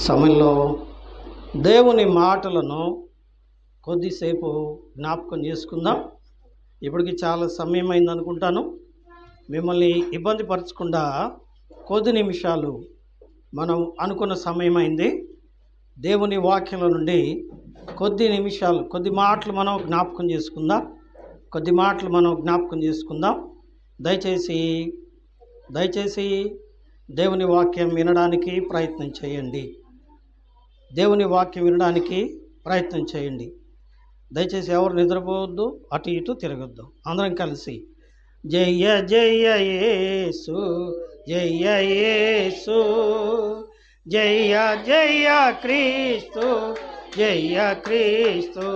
సమయంలో దేవుని మాటలను కొద్దిసేపు జ్ఞాపకం చేసుకుందాం. ఇప్పటికి చాలా సమయం అయింది అనుకుంటాను. మిమ్మల్ని ఇబ్బంది పరచకుండా కొద్ది నిమిషాలు మనం అనుకున్న సమయం అయింది. దేవుని వాక్యంలో నుండి కొద్ది మాటలు మనం జ్ఞాపకం చేసుకుందాం. దయచేసి దేవుని వాక్యం వినడానికి ప్రయత్నం చేయండి. దయచేసి ఎవరు నిద్రపోవద్దు, అటు ఇటు తిరగొద్దు. అందరం కలిసి జయ జయ యేసు, జయ యేసు, జయ జయ క్రీస్తు, జయ క్రీస్తు,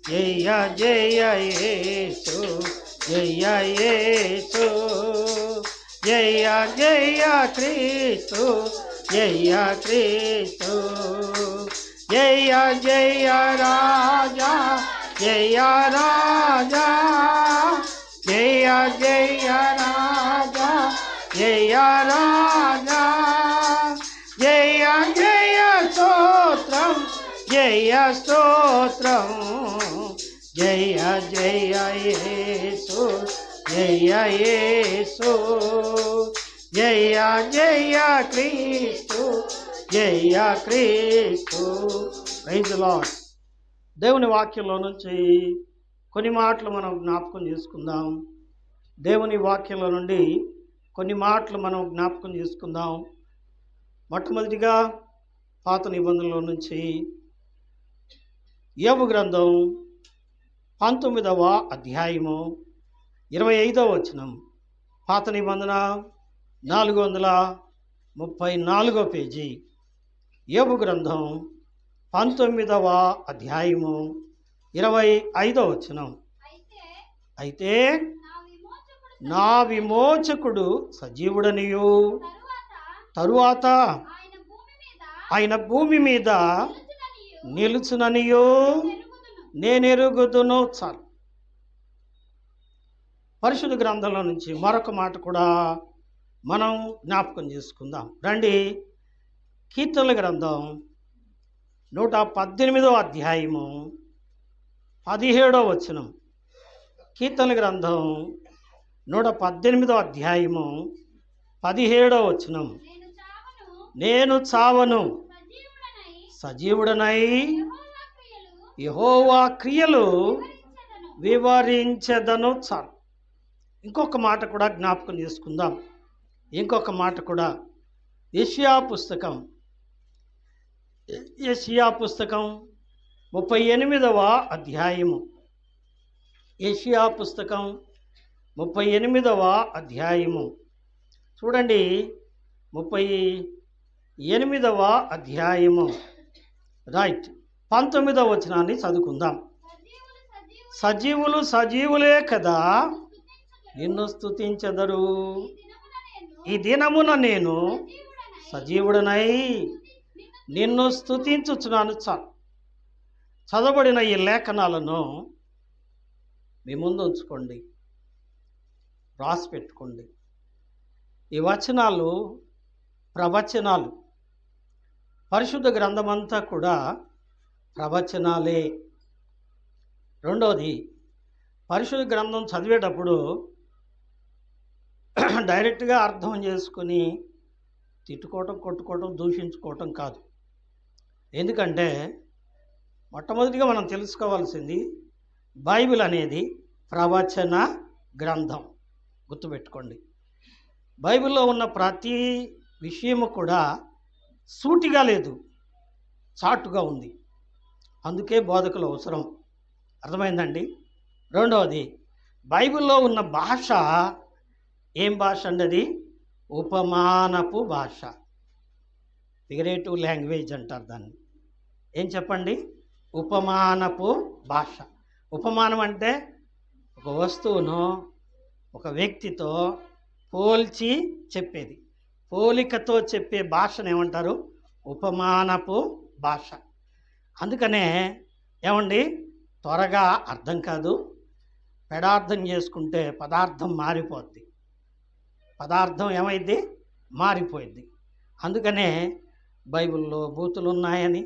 జయ జయ యేసు, జయ యేసు, జయ జయ క్రీస్తు, జయ క్రీస్తు, జయ జయ రాజా, జయ రాజా, జయ జయ రాజా, జయ రాజా, జయ జయ స్తోత్రం, జయ స్తోత్రం, జయ జయ యేసు, జయ యేసు, జయ జయ క్రీస్తు, జయ క్రీస్తు. Praise the Lord. దేవుని వాక్యంలో నుంచి కొన్ని మాటలు మనం జ్ఞాపకం చేసుకుందాం. మొట్టమొదటిగా పాత నిబంధనలో నుంచి యోబు గ్రంథం 19వ అధ్యాయము 25వ వచనం. పాత నిబంధన 434 పేజీ. యోబు గ్రంథం 19వ అధ్యాయము 25వ వచనం. అయితే నా విమోచకుడు సజీవుడనియు, తరువాత ఆయన భూమి మీద నిలుచుననియో నేనెరుగుదును. చాలు. పరిశుద్ధ గ్రంథంలో నుంచి మరొక మాట కూడా మనం జ్ఞాపకం చేసుకుందాం. రండి. కీర్తనల గ్రంథం 118వ అధ్యాయము 17వ వచనం. కీర్తనల గ్రంథం 118వ అధ్యాయము 17వ వచనం. నేను చావను, సజీవుడనై యెహోవా క్రియలు వివరించెదను. చాలు. ఇంకొక మాట కూడా జ్ఞాపకం చేసుకుందాం. యెషయా పుస్తకం 38వ అధ్యాయము. యెషయా పుస్తకం 38వ అధ్యాయము చూడండి. 38వ అధ్యాయము రైట్ 19వ వచనాన్ని చదువుకుందాం. సజీవులు సజీవులే కదా నిన్ను స్తుతించెదరు. ఈ దినమున నేను సజీవుడనై నిన్ను స్తుతించుచున్నాను. చాలు. చదవబడిన ఈ లేఖనాలను మీ ముందు ఉంచుకోండి, రాసి పెట్టుకోండి. ఈ వచనాలు ప్రవచనాలు. పరిశుద్ధ గ్రంథమంతా కూడా ప్రవచనాలే. రెండవది, పరిశుద్ధ గ్రంథం చదివేటప్పుడు డైరెక్ట్గా అర్థం చేసుకుని తిట్టుకోవటం, కొట్టుకోవటం, దూషించుకోవటం కాదు. ఎందుకంటే మొట్టమొదటిగా మనం తెలుసుకోవాల్సింది బైబిల్ అనేది ప్రవచన గ్రంథం. గుర్తుపెట్టుకోండి. బైబిల్లో ఉన్న ప్రతి విషయము కూడా సూటిగా లేదు, చాటుగా ఉంది. అందుకే బోధకులు అవసరం. అర్థమైందండి? రెండవది, బైబిల్లో ఉన్న భాష ఏం భాష అండి? అది ఉపమానపు భాష. ఫిగరేటివ్ లాంగ్వేజ్ అంటారు దాన్ని. ఏం చెప్పండి? ఉపమానపు భాష. ఉపమానం అంటే ఒక వస్తువును ఒక వ్యక్తితో పోల్చి చెప్పేది. పోలికతో చెప్పే భాషను ఏమంటారు? ఉపమానపు భాష. అందుకనే ఏమండి, త్వరగా అర్థం కాదు. పెడార్థం చేసుకుంటే పదార్థం మారిపోద్ది. పదార్థం ఏమైంది? మారిపోయింది. అందుకనే బైబిల్లో బూతులు ఉన్నాయని,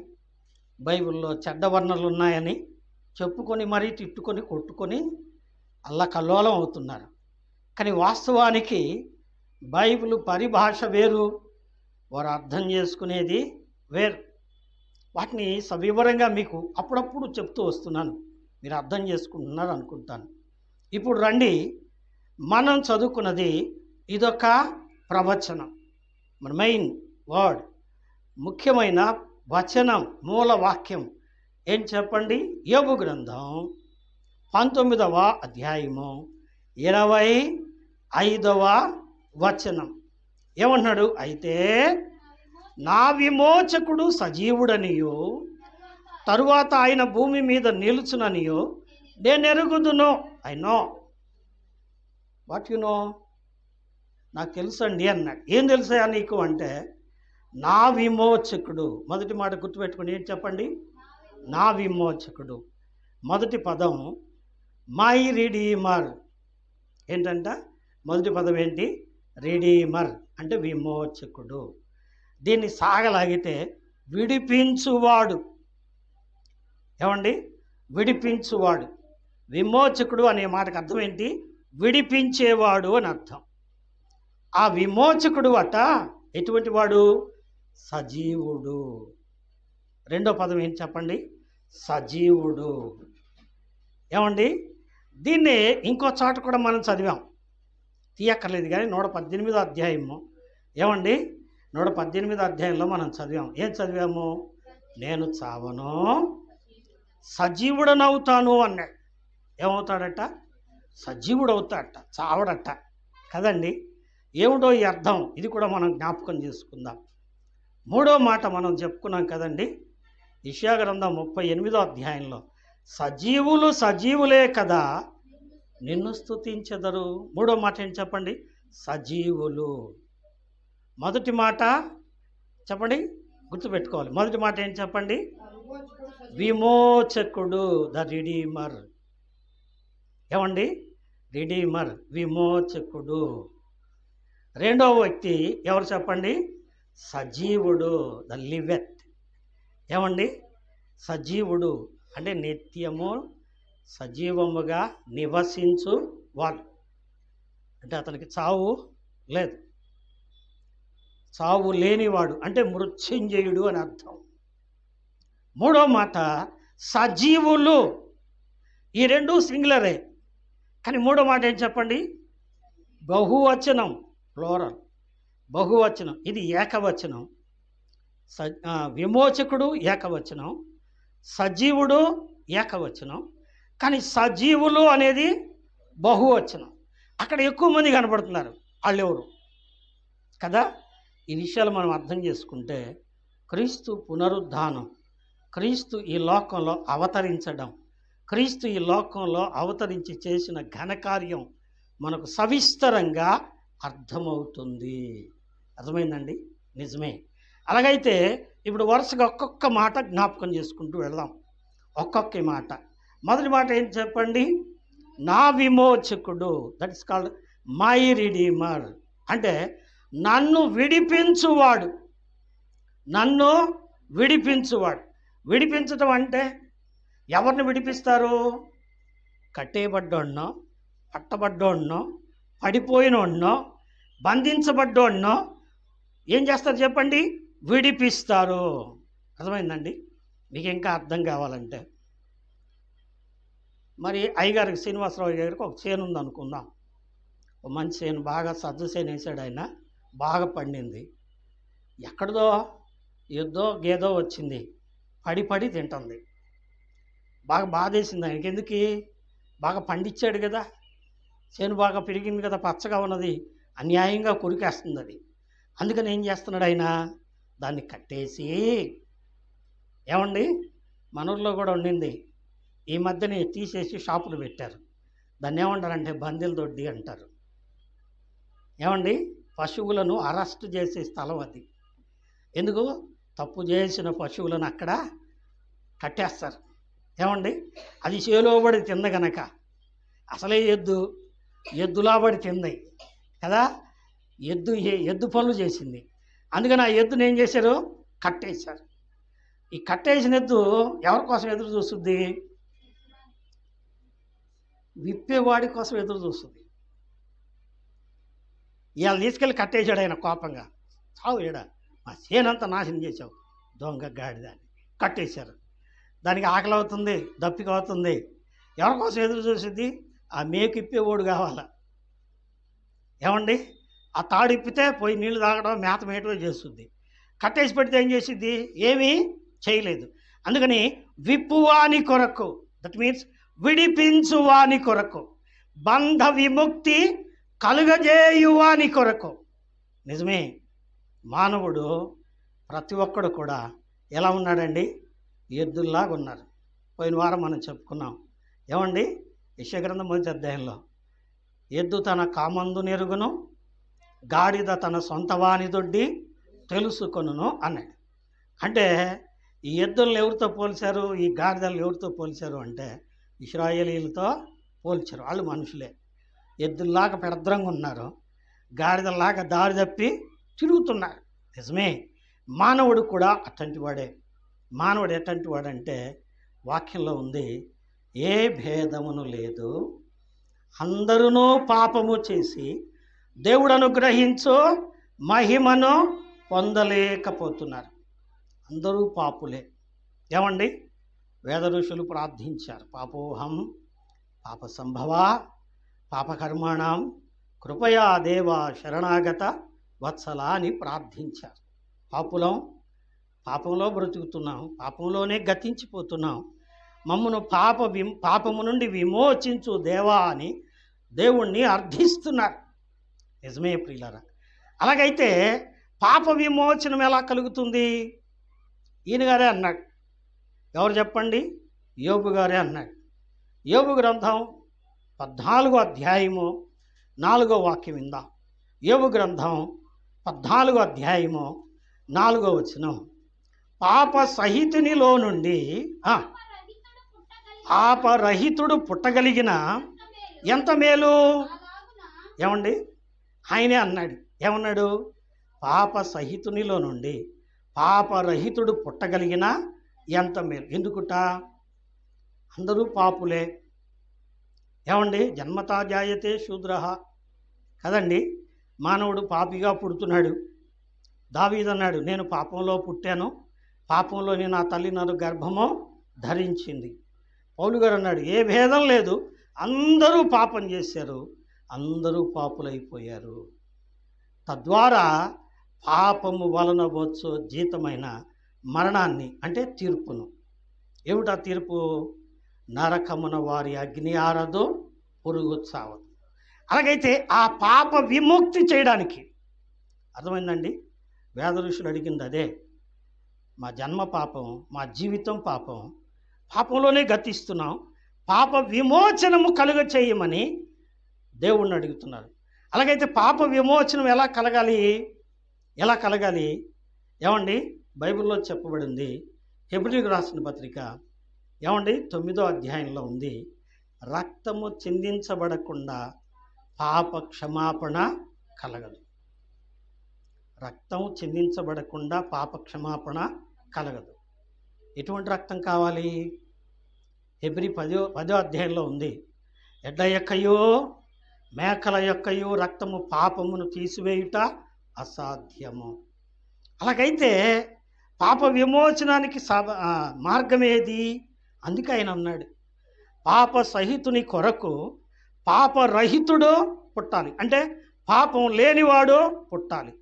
బైబిల్లో చెడ్డ వర్ణనలు ఉన్నాయని చెప్పుకొని మరీ తిట్టుకొని కొట్టుకొని అల్లకల్లోలం అవుతున్నారు. కానీ వాస్తవానికి బైబిల్ పరిభాష వేరు, వారు అర్థం చేసుకునేది వేరు. వాటిని సవివరంగా మీకు అప్పుడప్పుడు చెప్తూ వస్తున్నాను, మీరు అర్థం చేసుకుంటున్నారు అనుకుంటాను. ఇప్పుడు రండి, మనం చదువుకున్నది ఇదొక ప్రవచనం, మన మెయిన్ వర్డ్, ముఖ్యమైన వచనం, మూల వాక్యం ఏం చెప్పండి? యోబు గ్రంథం 19వ అధ్యాయము 25వ వచనం ఏమన్నాడు? అయితే నా విమోచకుడు సజీవుడనియో, తరువాత ఆయన భూమి మీద నిలుచుననియో నేను ఎరుగుదును. I know. What you know? నాకు తెలుసండి అన్నాడు. ఏం తెలుసా నీకు అంటే, నా విమోచకుడు. మొదటి మాట గుర్తుపెట్టుకుని ఏంటి చెప్పండి? నా విమోచకుడు. మొదటి పదం మై రిడీమర్. ఏంటంట? మొదటి పదం ఏంటి? రిడీమర్ అంటే విమోచకుడు. దీన్ని సాగలాగితే విడిపించువాడు. ఏమండి? విడిపించువాడు. విమోచకుడు అనే మాటకు అర్థం ఏంటి? విడిపించేవాడు అని అర్థం. ఆ విమోచకుడు అట ఎటువంటి వాడు? సజీవుడు. రెండో పదం ఏంటి చెప్పండి? సజీవుడు. ఏమండి? దీన్ని ఇంకో చోట కూడా మనం చదివాం, తీయక్కర్లేదు కానీ 118వ అధ్యాయము. ఏమండి? 118వ అధ్యాయంలో మనం చదివాం. ఏం చదివాము? నేను చావను, సజీవుడనవుతాను అన్నాడు. ఏమవుతాడట? సజీవుడు అవుతాడట, చావడట కదండి. ఏమిటో ఈ అర్థం? ఇది కూడా మనం జ్ఞాపకం చేసుకుందాం. మూడో మాట మనం చెప్పుకున్నాం కదండి, యెషయా గ్రంథం 38వ అధ్యాయంలో సజీవులు సజీవులే కదా నిన్ను స్తుతించెదరు. మూడో మాట ఏంటి చెప్పండి? సజీవులు. మొదటి మాట చెప్పండి, గుర్తుపెట్టుకోవాలి. మొదటి మాట ఏంటి చెప్పండి? విమోచకుడు, ద రిడీమర్. ఏమండి? రిడీమర్, విమోచకుడు. రెండవ వ్యక్తి ఎవరు చెప్పండి? సజీవుడు, ద లివెత్. ఏమండి? సజీవుడు అంటే నిత్యము సజీవముగా నివసించు వాడు. అంటే అతనికి చావు లేదు, చావు లేనివాడు అంటే మృత్యుంజయుడు అని అర్థం. మూడో మాట సజీవులు. ఈ రెండు సింగులరే, కానీ మూడో మాట ఏం చెప్పండి? బహువచనం, ప్లోరల్, బహువచనం. ఇది ఏకవచనం. విమోచకుడు ఏకవచనం, సజీవుడు ఏకవచనం, కానీ సజీవులు అనేది బహువచనం. అక్కడ ఎక్కువ మంది కనపడుతున్నారు, వాళ్ళెవరు కదా. ఈ విషయాలు మనం అర్థం చేసుకుంటే క్రీస్తు పునరుద్ధానం, క్రీస్తు ఈ లోకంలో అవతరించడం, క్రీస్తు ఈ లోకంలో అవతరించి చేసిన ఘనకార్యం మనకు సవిస్తరంగా అర్థమవుతుంది. అర్థమైందండి? నిజమే. అలాగైతే ఇప్పుడు వరుసగా ఒక్కొక్క మాట జ్ఞాపకం చేసుకుంటూ వెళ్దాం, ఒక్కొక్క మాట. మొదటి మాట ఏంటి చెప్పండి? నా విమోచకుడు, that is called my redeemer. అంటే నన్ను విడిపించువాడు, నన్ను విడిపించువాడు. విడిపించటం అంటే ఎవరిని విడిపిస్తారు? కట్టేయబడ్డోన్నో, పట్టబడ్డోన్నో, పడిపోయినోన్నో, బంధించబడ్డోన్నో ఏం చేస్తారు చెప్పండి? విడిపిస్తారు. అర్థమైందండి? మీకు ఇంకా అర్థం కావాలంటే మరి అయ్యగారికి, శ్రీనివాసరావు గారికి ఒక చేను ఉంది అనుకుందాం. ఒక మంచి చేను, బాగా సజ్జ చేను వేసాడు ఆయన, బాగా పండింది. ఎక్కడదో ఎద్దో గేదో వచ్చింది, పడి పడి తింటుంది. బాగా బాధేసింది ఆయనకి. ఎందుకు? బాగా పండించాడు కదా, చేను బాగా పెరిగింది కదా, పచ్చగా ఉన్నది, అన్యాయంగా కొరికేస్తుంది అది. అందుకని ఏం చేస్తున్నాడు ఆయన? దాన్ని కట్టేసి, ఏమండి మన ఊర్లో కూడా ఉండింది, ఈ మధ్యనే తీసేసి షాపులు పెట్టారు. దాన్ని ఏమంటారంటే బందెల దొడ్డి అంటారు. ఏమండి? పశువులను అరెస్ట్ చేసే స్థలం అది. ఎందుకు? తప్పు చేసిన పశువులను అక్కడ కట్టేస్తారు. ఏమండి? అది చేలోబడి తింది గనక, అసలే ఎద్దులాబడి తింది కదా, ఎద్దు పనులు చేసింది. అందుకని ఆ ఎద్దును ఏం చేశారు? కట్టేశారు. ఈ కట్టేసిన ఎద్దు ఎవరి కోసం ఎదురు చూస్తుంది? విప్పేవాడి కోసం ఎదురు చూస్తుంది. ఇవాళ తీసుకెళ్ళి కట్టేశాడు ఆయన కోపంగా. చావు ఏడా, మా చేనంతా నాశనం చేసావు దొంగ గాడిదాన్ని. కట్టేశారు. దానికి ఆకలి అవుతుంది, దప్పిక అవుతుంది. ఎవరి కోసం ఎదురు చూసింది? ఆ మేకిప్పేవాడు కావాలా. ఏమండి, ఆ తాడు ఇప్పితే పోయి నీళ్లు తాగడం, మేత మేయటం చేస్తుంది. కట్టేసి పెడితే ఏం చేసిద్ది? ఏమీ చేయలేదు. అందుకని విప్పువాని కొరకు, దట్ మీన్స్ విడిపించువాని కొరకు, బంధ విముక్తి కలుగజేయువాని కొరకు. నిజమే, మానవుడు ప్రతి ఒక్కడు కూడా ఎలా ఉన్నాడండి? ఎద్దుల్లాగా ఉన్నారు. పోయిన వారం మనం చెప్పుకున్నాం. ఏమండి, యెషయా గ్రంథం 1వ అధ్యాయంలో ఎద్దు తన కామందు నెరుగును, గాడిద తన సొంత వాని దొడ్డి తెలుసుకొనును అన్నాడు. అంటే ఈ ఎద్దులను ఎవరితో పోల్చారు? ఈ గాడిదలను ఎవరితో పోల్చారు అంటే ఇశ్రాయేలీలతో పోల్చారు. వాళ్ళు మనుషులే. ఎద్దుల్లాగా పెడద్రంగా ఉన్నారు, గాడిదల్లాగా దారి తప్పి తిరుగుతున్నారు. నిజమే, మానవుడు కూడా అట్లాంటి వాడే. మానవుడు ఎట్లాంటి వాడంటే వాక్యంలో ఉంది, ఏ భేదమును లేదు, అందరూ పాపము చేసి దేవుడు అనుగ్రహించు మహిమను పొందలేకపోతున్నారు. అందరూ పాపులే. ఏమండి, వేద ఋషులు ప్రార్థించారు, పాపోహం పాప సంభవ పాపకర్మాణం కృపయా దేవ శరణాగత వత్సల అని ప్రార్థించారు. పాపంలో బ్రతుకుతున్నాం, పాపంలోనే గతించిపోతున్నాం. మమ్మను పాపము నుండి విమోచించు దేవా అని దేవుణ్ణి అర్థిస్తున్నారు. నిజమే ప్రియులారా. అలాగైతే పాప విమోచనం ఎలా కలుగుతుంది? ఈయన గారే అన్నాడు. ఎవరు చెప్పండి? యోబు గారే అన్నాడు. యోబు గ్రంథం 14వ అధ్యాయము 4వ వాక్యం విందాం. యోబు గ్రంథం 14వ అధ్యాయము 4వ వచనం. పాప సహితునిలో నుండి పాపరహితుడు పుట్టగలిగిన ఎంత మేలు. ఏమండి, ఆయనే అన్నాడు. ఏమన్నాడు? పాప సహితునిలో నుండి పాపరహితుడు పుట్టగలిగిన ఎంత మేలు. ఎందుకుట? అందరూ పాపులే. ఏమండి, జన్మతా జాయతే శూద్రః కదండి. మానవుడు పాపిగా పుడుతున్నాడు. దావీదు అన్నాడు, నేను పాపంలో పుట్టాను, పాపంలోని నా తల్లి నన్ను గర్భము ధరించింది. పౌలు గారు అన్నాడు, ఏ భేదం లేదు, అందరూ పాపం చేశారు, అందరూ పాపులైపోయారు. తద్వారా పాపము వలన వచ్చు జీతమైన మరణాన్ని, అంటే తీర్పును. ఏమిటా తీర్పు? నరకమున వారి అగ్ని ఆరదు, పురుగు చావదు. అలాగైతే ఆ పాప విముక్తి చేయడానికి, అర్థమైందండి, వేద ఋషులు అడిగింది అదే. మా జన్మ పాపం, మా జీవితం పాపం, పాపంలోనే గతిస్తున్నాం, పాప విమోచనము కలుగ చేయమని దేవుణ్ణి అడుగుతున్నారు. అలాగైతే పాప విమోచనం ఎలా కలగాలి? ఏమండి, బైబిల్లో చెప్పబడింది. హెబ్రీయులకు రాసిన పత్రిక ఏమండి 9వ అధ్యాయంలో ఉంది, రక్తము చిందించబడకుండా పాప క్షమాపణ కలగదు. రక్తం చిందించబడకుండా పాప క్షమాపణ కలగదు. ఎటువంటి రక్తం కావాలి? హెబ్రీ 10వ అధ్యాయంలో ఉంది, ఎడ్ల యొక్కయో మేకల యొక్కయో రక్తము పాపమును తీసివేయుట అసాధ్యము. అలాగైతే పాప విమోచనానికి మార్గం ఏది? అందుకే ఆయన అన్నాడు, పాప సహితుని కొరకు పాపరహితుడు పుట్టాలి. అంటే పాపం లేనివాడు పుట్టాలి.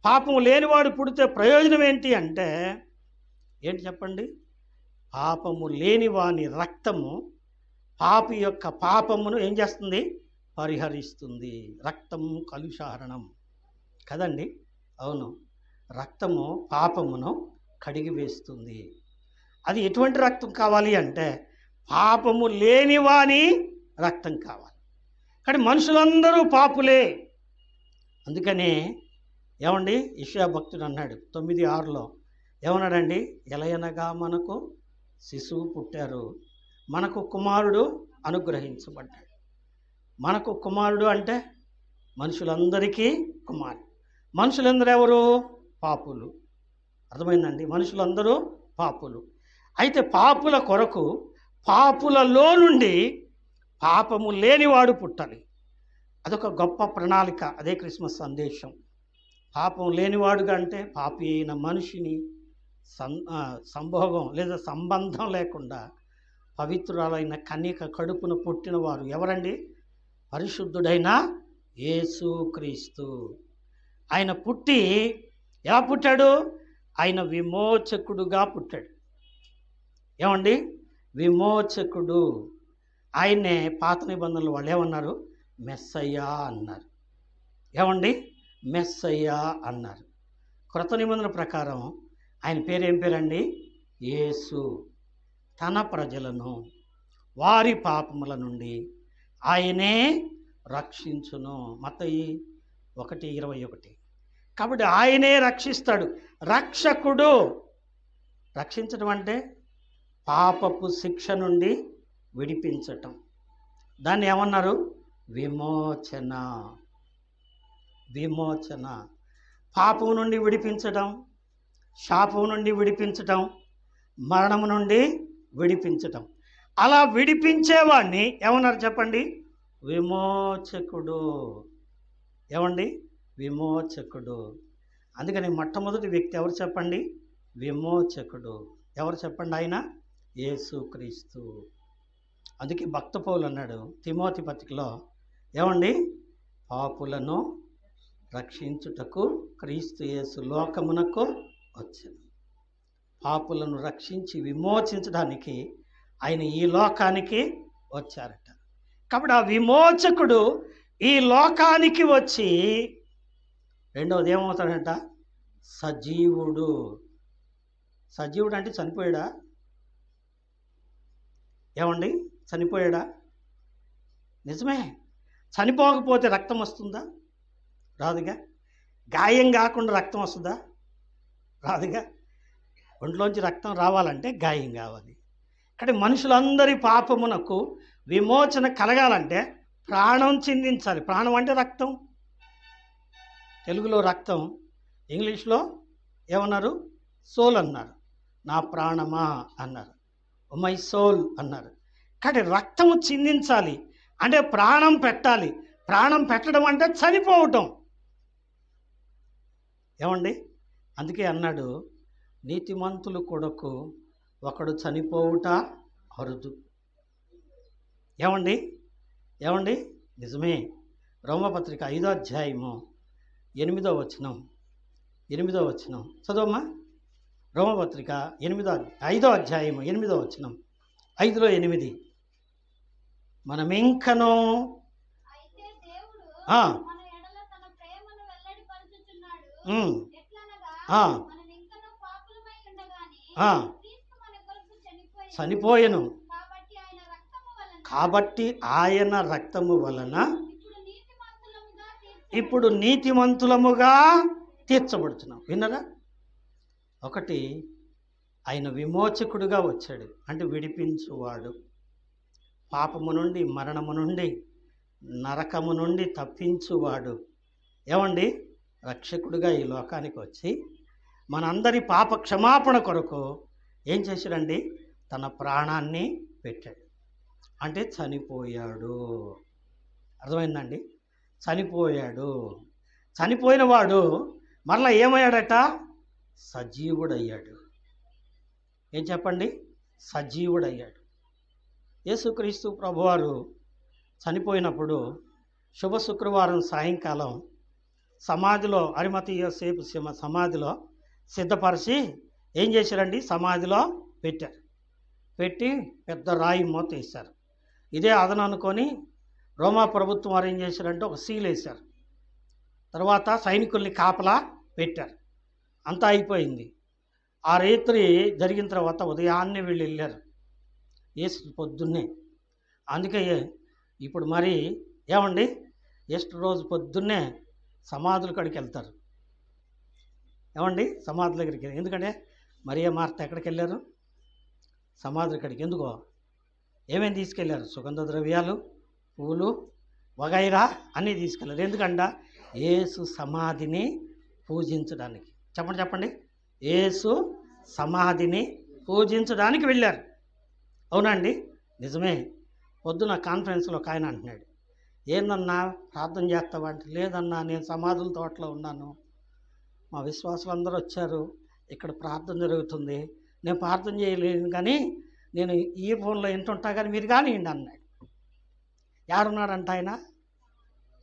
పాపం లేనివాడు పుడితే ప్రయోజనం ఏంటి అంటే ఏంటి చెప్పండి? పాపము లేని వాని రక్తము పాపి యొక్క పాపమును ఏం చేస్తుంది? పరిహరిస్తుంది. రక్తము కలుషహరణం కదండి. అవును, రక్తము పాపమును కడిగి వేస్తుంది. అది ఎటువంటి రక్తం కావాలి అంటే పాపము లేనివాని రక్తం కావాలి. కానీ మనుషులందరూ పాపులే. అందుకనే ఏమండి, యెషయా భక్తుడు అన్నాడు 9:6లో ఏమన్నాడండి? ఎలయనగా మనకు శిశువు పుట్టారు, మనకు కుమారుడు అనుగ్రహించబడ్డాడు. మనకు కుమారుడు అంటే మనుషులందరికీ కుమారుడు. మనుషులందరూ ఎవరు? పాపులు. అర్థమైందండి? మనుషులందరూ పాపులు. అయితే పాపుల కొరకు పాపులలో నుండి పాపము లేనివాడు పుట్టాలి. అదొక గొప్ప ప్రణాళిక. అదే క్రిస్మస్ సందేశం. పాపం లేనివాడుగా అంటే పాపి అయిన మనిషిని సంభోగం లేదా సంబంధం లేకుండా పవిత్రురాలైన కన్యక కడుపున పుట్టిన వారు ఎవరండి? పరిశుద్ధుడైన యేసుక్రీస్తు. ఆయన పుట్టి ఎలా పుట్టాడు? ఆయన విమోచకుడుగా పుట్టాడు. ఏమండి? విమోచకుడు. ఆయన్నే పాత నిబంధనలు వాళ్ళు ఏమన్నారు? మెస్సయ్యా అన్నారు. ఏమండి? మెస్సయ్యా అన్నారు. క్రొత్త నిబంధన ప్రకారం ఆయన పేరేం పేరండి? యేసు. తన ప్రజలను వారి పాపముల నుండి ఆయనే రక్షించును. మత్తయి 1:21. కాబట్టి ఆయనే రక్షిస్తాడు. రక్షకుడు. రక్షించడం అంటే పాపపు శిక్ష నుండి విడిపించటం. దాన్ని ఏమన్నారు? విమోచన. విమోచన. పాపం నుండి విడిపించటం, శాపం నుండి విడిపించటం, మరణం నుండి విడిపించటం. అలా విడిపించేవాడిని ఏమన్నారు చెప్పండి? విమోచకుడు. ఏమండి? విమోచకుడు. అందుకని మొట్టమొదటి వ్యక్తి ఎవరు చెప్పండి? విమోచకుడు. ఎవరు చెప్పండి? ఆయన యేసుక్రీస్తు. అందుకే భక్త పౌలు అన్నాడు తిమోతి పత్రికలో, ఏమండి? పాపులను రక్షించుటకు క్రీస్తు యేసు లోకమునకు వచ్చాను. పాపులను రక్షించి విమోచించడానికి ఆయన ఈ లోకానికి వచ్చారట. కాబట్టి ఆ విమోచకుడు ఈ లోకానికి వచ్చి రెండవది ఏమవుతాడంట? సజీవుడు. సజీవుడు అంటే చనిపోయాడా? ఏమండి? చనిపోయాడా? నిజమే. చనిపోకపోతే రక్తం వస్తుందా? రాదుగా. గాయం కాకుండా రక్తం వస్తుందా? రాదుగా. ఒంట్లోంచి రక్తం రావాలంటే గాయం కావాలి. కానీ మనుషులందరి పాపమునకు విమోచన కలగాలంటే ప్రాణం చిందించాలి. ప్రాణం అంటే రక్తం. తెలుగులో రక్తం, ఇంగ్లీష్లో ఏమన్నారు? సోల్ అన్నారు. నా ప్రాణమా అన్నారు. మై సోల్ అన్నారు. కానీ రక్తము చిందించాలి అంటే ప్రాణం పెట్టాలి. ప్రాణం పెట్టడం అంటే చనిపోవటం. ఏమండి? అందుకే అన్నాడు, నీతిమంతులు కొరకు ఒకడు చనిపోవుట అరుదు. ఏమండి? ఏమండి? నిజమే. రోమపత్రిక 5వ అధ్యాయము 8వ వచనం. 8వ వచనం చదవమ్మా. రోమపత్రిక 5వ అధ్యాయము 8వ వచనం. 5లో 8. మనం ఇంకనూ చనిపోయెను. కాబట్టి ఆయన రక్తము వలన ఇప్పుడు నీతిమంతులముగా తీర్చబడుతున్నాం. విన్నరా? ఒకటి, ఆయన విమోచకుడుగా వచ్చాడు అంటే విడిపించువాడు. పాపము నుండి, మరణము నుండి, నరకము నుండి తప్పించువాడు. ఏమండి? రక్షకుడుగా ఈ లోకానికి వచ్చి మనందరి పాప క్షమాపణ కొరకు ఏం చేశాడండి? తన ప్రాణాన్ని పెట్టాడు. అంటే చనిపోయాడు. అర్థమైందండి? చనిపోయాడు. చనిపోయిన వాడు మరలా ఏమయ్యాడట? సజీవుడయ్యాడు. ఏం చెప్పండి? సజీవుడయ్యాడు. యేసుక్రీస్తు ప్రభువారు చనిపోయినప్పుడు శుభ శుక్రవారం సాయంకాలం సమాధిలో, అరిమతీయ యోసేపు సమాధిలో సిద్ధపరిచి ఏం చేశారండి? సమాధిలో పెట్టారు. పెట్టి పెద్ద రాయి మూత వేశారు. ఇదే అదను అనుకొని రోమా ప్రభుత్వం వారు ఏం చేశారంటే ఒక సీల్ వేశారు. తర్వాత సైనికుల్ని కాపలా పెట్టారు. అంతా అయిపోయింది. ఆ రాత్రి జరిగిన తర్వాత ఉదయాన్నే వీళ్ళు వెళ్ళారు యేసు పొద్దున్నే. అందుకే ఇప్పుడు మరి ఏమండి? ఈస్టర్ రోజు పొద్దున్నే సమాధుల కాడికి వెళ్తారు. ఏమండి? సమాధుల దగ్గరికి. ఎందుకంటే మరియా మార్త ఎక్కడికి వెళ్ళారు? సమాధుల కాడికి. ఎందుకో? ఏమేమి తీసుకెళ్ళారు? సుగంధ ద్రవ్యాలు, పూలు వగైరా అన్నీ తీసుకెళ్ళారు. ఎందుకంట? యేసు సమాధిని పూజించడానికి. చెప్పండి. యేసు సమాధిని పూజించడానికి వెళ్ళారు. అవునండి, నిజమే. పొద్దున కాన్ఫరెన్స్లో ఒక ఆయన అంటున్నాడు, ఏందన్నా ప్రార్థన చేస్తావా అంటే, లేదన్నా నేను సమాధుల తోటలో ఉన్నాను, మా విశ్వాసులందరూ వచ్చారు, ఇక్కడ ప్రార్థన జరుగుతుంది, నేను ప్రార్థన చేయలేను కానీ నేను ఈ ఫోన్లో వింటుంటా కానీ మీరు కానివ్వండి అన్నాడు. ఎవరున్నాడంట ఆయన?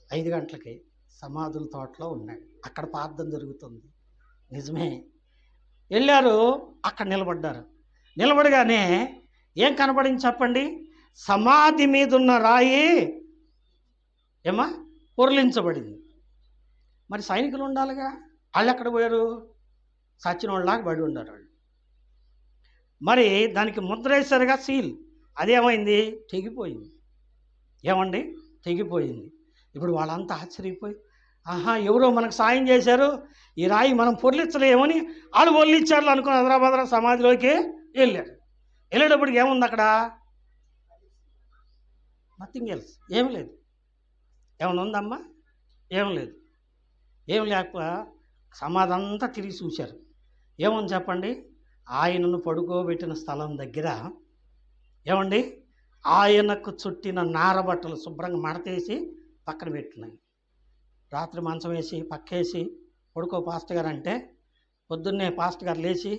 5 గంటలకి సమాధుల తోటలో ఉన్నాడు, అక్కడ ప్రార్థన జరుగుతుంది. నిజమే. వెళ్ళారు, అక్కడ నిలబడ్డారు. నిలబడగానే ఏం కనబడింది చెప్పండి? సమాధి మీద ఉన్న రాయి ఏమా పొర్లించబడింది. మరి సైనికులు ఉండాలిగా, వాళ్ళు ఎక్కడ పోయారు? సచిన వాళ్ళలాగా పడి ఉండారు వాళ్ళు. మరి దానికి ముద్ర వేశారుగా, సీల్, అదేమైంది? తెగిపోయింది. ఏమండి? తెగిపోయింది. ఇప్పుడు వాళ్ళంతా ఆశ్చర్యపోయి, ఆహా, ఎవరో మనకు సాయం చేశారు, ఈ రాయి మనం పొర్లించలేమని వాళ్ళు పొర్లించారు అనుకుని హైదరాబాద్ సమాధిలోకి వెళ్ళారు. వెళ్ళేటప్పటికి ఏముంది అక్కడ? నథింగ్ ఎల్స్, ఏం లేదు. ఏమైనా ఉందమ్మా? ఏం లేదు. ఏం లేకపో సమాధి అంతా తిరిగి చూశారు. ఏముంది చెప్పండి? ఆయనను పడుకోబెట్టిన స్థలం దగ్గర ఏమండి, ఆయనకు చుట్టిన నారబట్టలు శుభ్రంగా మడతేసి పక్కన పెట్టినాయి. రాత్రి మంచం వేసి పక్కేసి పడుకో పాస్టర్ గారు అంటే, పొద్దున్నే పాస్టర్ గారు లేచి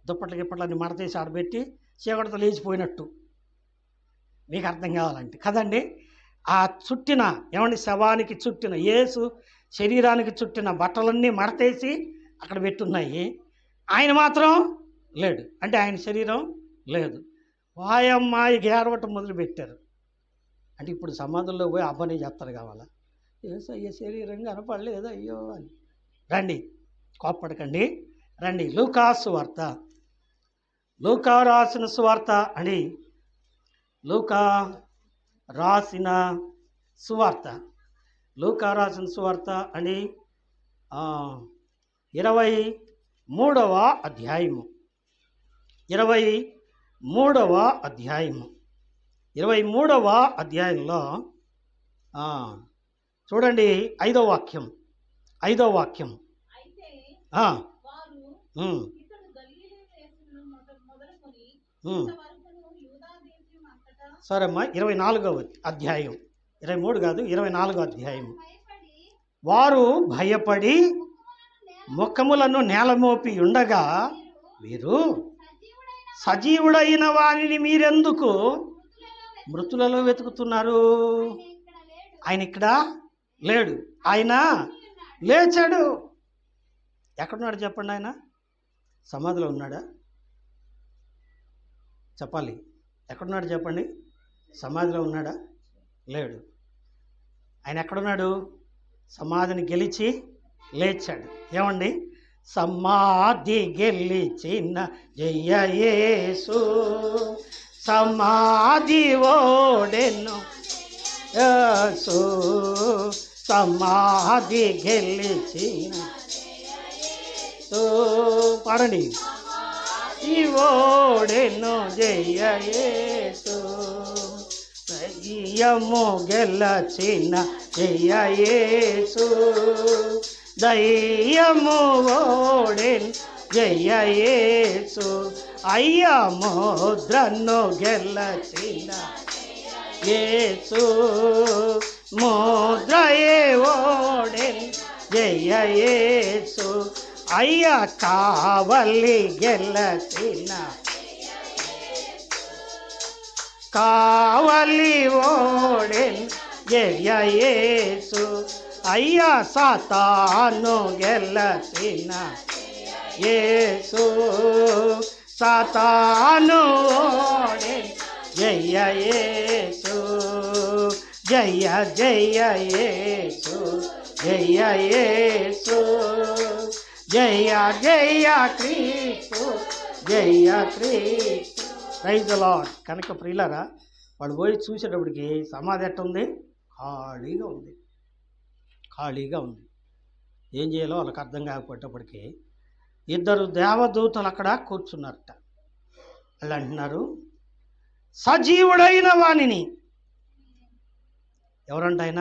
దుప్పట్లు గిప్పట్లన్నీ మడతేసి ఆడబెట్టి చీకటితో లేచిపోయినట్టు. మీకు అర్థం కావాలంటే కదండి. ఆ చుట్టిన ఏమండి, శవానికి చుట్టిన, యేసు శరీరానికి చుట్టిన బట్టలన్నీ మడతేసి అక్కడ పెట్టున్నాయి. ఆయన మాత్రం లేడు. అంటే ఆయన శరీరం లేదు. వాయమ్మాయికి ఏడవటం మొదలుపెట్టారు. అంటే ఇప్పుడు సమాధుల్లో పోయి అబ్బని చేస్తారు కావాలా, ఏసయ్య శరీరం కనపడలేదు అయ్యో అని. రండి, కోప్పడకండి, రండి. లూకా సువార్త, లూకా రాసిన సువార్త అండి, లూకా రాసిన సువార్త, లూకా రాసిన సువార్త అండి 23వ అధ్యాయము, 23వ అధ్యాయము, 23వ అధ్యాయంలో చూడండి 5వ వాక్యం, 5వ వాక్యం. సరేమ్మా, 24వ అధ్యాయం, 23 కాదు 24వ అధ్యాయం. వారు భయపడి ముఖములను నేలమోపి ఉండగా, వీరు సజీవుడైన వారిని మీరెందుకు మృతులలో వెతుకుతున్నారు? ఆయన ఇక్కడ లేడు, ఆయన లేచాడు. ఎక్కడున్నాడు చెప్పండి? ఆయన సమాధిలో ఉన్నాడా? చెప్పాలి. ఎక్కడున్నాడు చెప్పండి? సమాధిలో ఉన్నాడా? లేడు. ఆయన ఎక్కడున్నాడు? సమాధిని గెలిచి లేచాడు. ఏమండి? సమాధి గెలిచిన జయ యేసు, సమాధి ఓడెను యేసు, సమాధి గెలిచిన పాడండి. ఓడెను జయ యేసు, దయ్యము గెలచిన జయ యేసు, దయ్యము ఓడెను జయ యేసు, అయ్య ముద్రను గెలచిన యేసు, ముద్రయే ఓడెను జయ యేసు, అయ్య కావలి గెలచిన కావలి ఓడెను జయ యేసు, అయ్య సాతాను గెలచిన యేసు, సాతాను ఓడెను జయ యేసు, జయ జయ యేసు, జయ యేసు, జయ జయ క్రీస్తు, జయ క్రీస్తు. Praise the Lord. కనుక ప్రియులారా, వాడు పోయి చూసేటప్పటికి సమాధి ఎట్టుంది? ఖాళీగా ఉంది, ఖాళీగా ఉంది. ఏం చేయాలో వాళ్ళకి అర్థం కాకపోయేటప్పటికి 2 దేవదూతలు అక్కడ కూర్చున్నారట. వాళ్ళు అంటున్నారు, సజీవుడైన వాణిని. ఎవరంట ఆయన?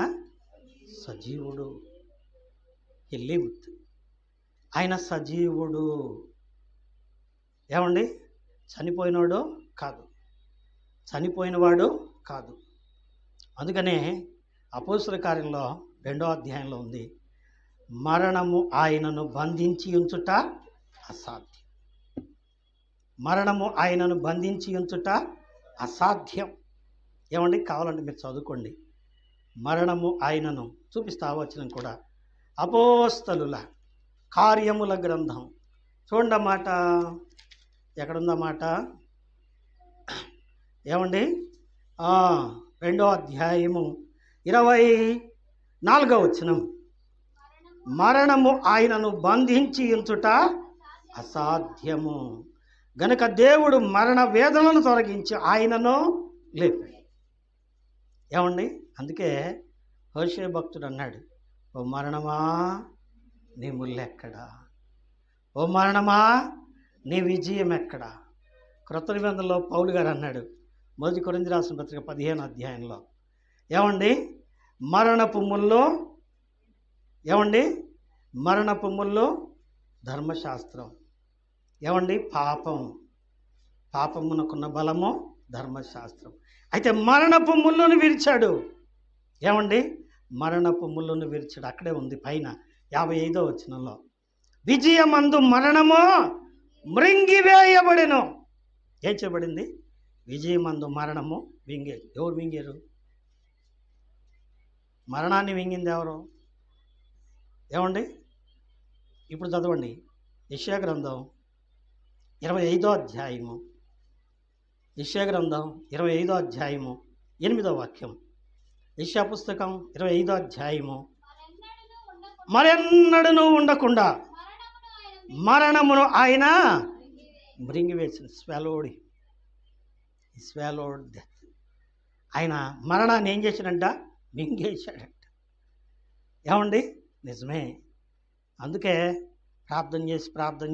సజీవుడు. ఎల్లివుత్. ఆయన సజీవుడు. ఏమండి? చనిపోయినవాడు కాదు, చనిపోయినవాడు కాదు. అందుకనే అపోస్తల కార్యంలో 2వ అధ్యాయంలో ఉంది, మరణము ఆయనను బంధించి ఉంచుట అసాధ్యం. మరణము ఆయనను బంధించి ఉంచుట అసాధ్యం. ఏమండి? కావాలంటే మీరు చదువుకోండి. మరణము ఆయనను చూపిస్తా వచనం కూడా. అపోస్తలుల కార్యముల గ్రంథం చూడండి మాట, ఎక్కడుందన్నమాట? ఏమండి? 2వ అధ్యాయము 24వ వచనం, మరణము ఆయనను బంధించి ఉంచుట అసాధ్యము గనుక దేవుడు మరణ వేదనను తొలగించి ఆయనను లేపాడు. ఏమండి? అందుకే హోషే భక్తుడు అన్నాడు, ఓ మరణమా నీ ముల్లెక్కడా, ఓ మరణమా నీ విజయం ఎక్కడా. క్రొత్త నిబంధనలో పౌలు గారు అన్నాడు, 1 కొరింథీ రాసిన పత్రిక 15వ అధ్యాయంలో, ఏమండి? మరణపు ముల్లో, ఏమండి? మరణపు ముల్లో ధర్మశాస్త్రం, ఏమండి? పాపమునకున్న బలము ధర్మశాస్త్రం. అయితే మరణపు ముళ్ళును విరిచాడు. ఏమండి? మరణపు ముళ్ళును విరిచాడు. అక్కడే ఉంది పైన 55వ వచనంలో, విజయమందు మరణము మృంగివేయబడెను. ఏం చేయబడింది? విజయమందు మరణము ఎవరు మింగారు? మరణాన్ని మింగింది ఎవరు? ఏమండి? ఇప్పుడు చదవండి, యెషయా గ్రంథం 25వ అధ్యాయము, యెషయా గ్రంథం 25వ అధ్యాయము 8వ వాక్యం. యెషయా పుస్తకం 25వ అధ్యాయము, మరెన్నడూ ఉండకుండా మరణమును ఆయన మృంగివేసిన, స్వాలోడ్ డెత్. ఆయన మరణాన్ని ఏం చేశాడంట? మింగేశాడంట. ఏమండి? నిజమే. అందుకే ప్రార్థన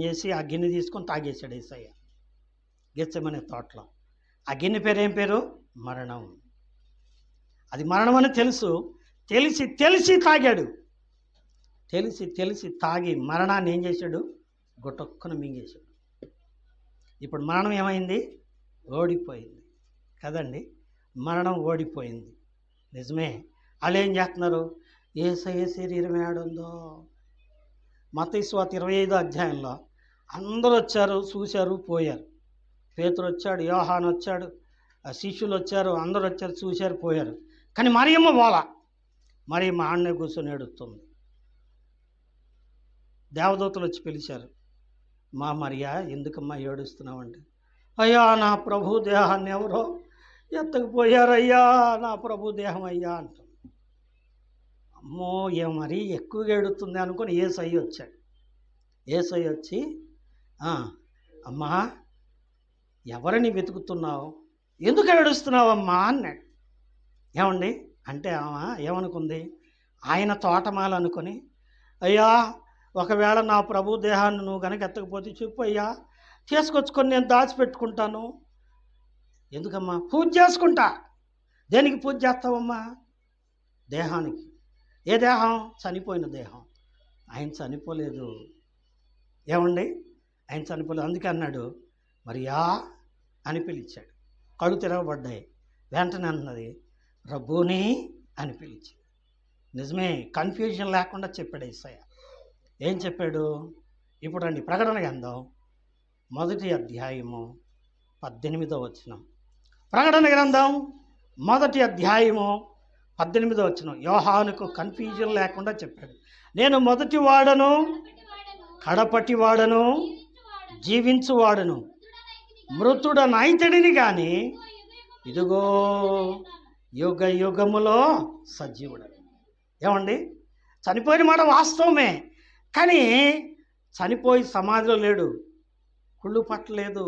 చేసి ఆ గిన్నె తీసుకొని తాగేశాడు యేసయ్య గెత్సెమనే తోటలో. ఆ గిన్నె పేరు ఏం పేరు? మరణం. అది మరణం అని తెలిసి తాగాడు. తెలిసి తాగి మరణాన్ని ఏం చేశాడు? గొట్టొక్కన మింగేశాడు. ఇప్పుడు మరణం ఏమైంది? ఓడిపోయింది కదండి. మరణం ఓడిపోయింది. నిజమే. వాళ్ళు ఏం చేస్తున్నారు? యేసయ్య శరీరం ఏడుందో. మత్తయి సువార్త 25వ అధ్యాయంలో అందరూ వచ్చారు, చూశారు, పోయారు. పేతురు వచ్చాడు, యోహాను వచ్చాడు, శిష్యులు వచ్చారు, అందరూ వచ్చారు, చూశారు, పోయారు. కానీ మరియమ్మ పోలా. మరియమ్మ ఆడనే కూర్చొని ఏడుస్తుంది. దేవదూతలు వచ్చి పిలిచారు, మా మరియా ఎందుకమ్మా ఏడుస్తున్నావంటే, అయ్యా నా ప్రభు దేహాన్ని ఎవరో ఎత్తకపోయారయ్యా, నా ప్రభు దేహం అయ్యా అంటుంది. అమ్మో మరీ ఎక్కువగా ఏడుతుంది అనుకొని యేసయ్య వచ్చాడు. యేసయ్య వచ్చి, అమ్మా ఎవరిని వెతుకుతున్నావు, ఎందుకు ఏడుస్తున్నావమ్మా అన్నాడు. ఏమండి? అంటే ఆమె ఏమనుకుంది? ఆయన తోటమాల అనుకొని, అయ్యా ఒకవేళ నా ప్రభు దేహాన్ని నువ్వు కనుక ఎత్తకపోతే చెప్పు అయ్యా, తీసుకొచ్చుకొని నేను దాచిపెట్టుకుంటాను. ఎందుకమ్మా? పూజ చేసుకుంటా. దేనికి పూజ చేస్తావమ్మా? దేహానికి. ఏ దేహం? చనిపోయిన దేహం. ఆయన చనిపోలేదు. ఏమండి? ఆయన చనిపోలేదు. అందుకే అన్నాడు, మరియా అని పిలిచాడు. కళ్ళు తిరగబడ్డాయి. వెంటనే అన్నది, రబ్బూని అని పిలిచాడు. నిజమే, కన్ఫ్యూజన్ లేకుండా చెప్పాడు యేసయ్య. ఏం చెప్పాడు? ఇప్పుడు రండి, ప్రకటన గ్రంథం 1వ అధ్యాయము 18వ వచనం. ప్రకటన గ్రంథం 1వ అధ్యాయము 18వ వచనం. యోహానుకు కన్ఫ్యూజన్ లేకుండా చెప్పాడు, నేను మొదటి వాడను, కడపటి వాడను, జీవించువాడను, మృతుడనైతడిని కానీ ఇదిగో యుగ యుగములో సజీవుడను. ఏమండి? చనిపోయిన మాట వాస్తవమే, కానీ చనిపోయి సమాధిలో లేడు, కుళ్ళు పట్టలేదు.